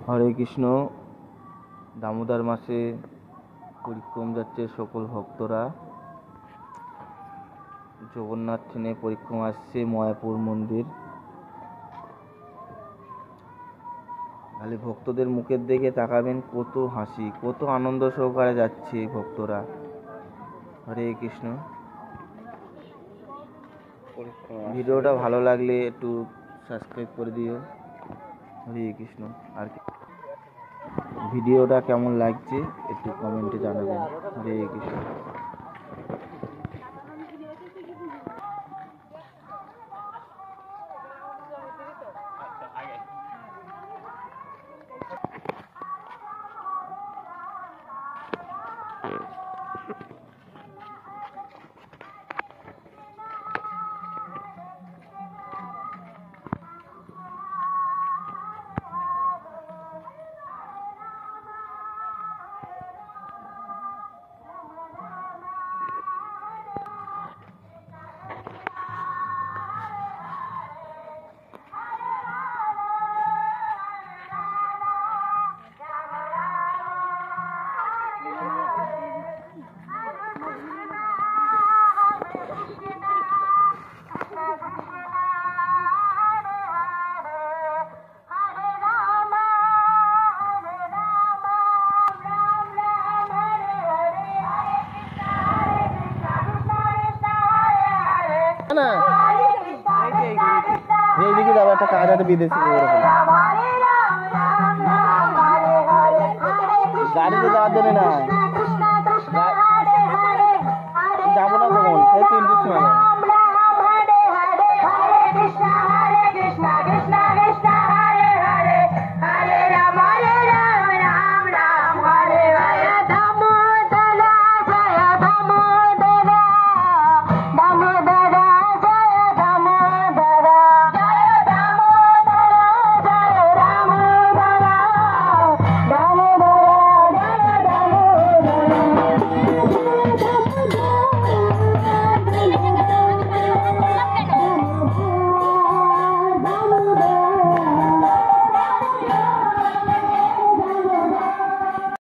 হরে কৃষ্ণ। দামোদর মাসে পরিক্রম যাচ্ছে সকল ভক্তরা। জগন্নাথ ট্রেনে পরিক্রমা আসছে মায়াপুর মন্দির। খালি ভক্তদের মুখের দিকে তাকাবেন, কত হাসি, কত আনন্দ সহকারে যাচ্ছে ভক্তরা। হরে কৃষ্ণ। ভিডিওটা ভালো লাগলে একটু সাবস্ক্রাইব করে দিও। হরে কৃষ্ণ। আর ভিডিওটা কেমন লাগছে একটু কমেন্টে জানাবেন। হরে কৃষ্ণ। এইদিকে যাবো, একটা কাজ আছে বিদেশি। গাড়িতে যাওয়ার জন্য না।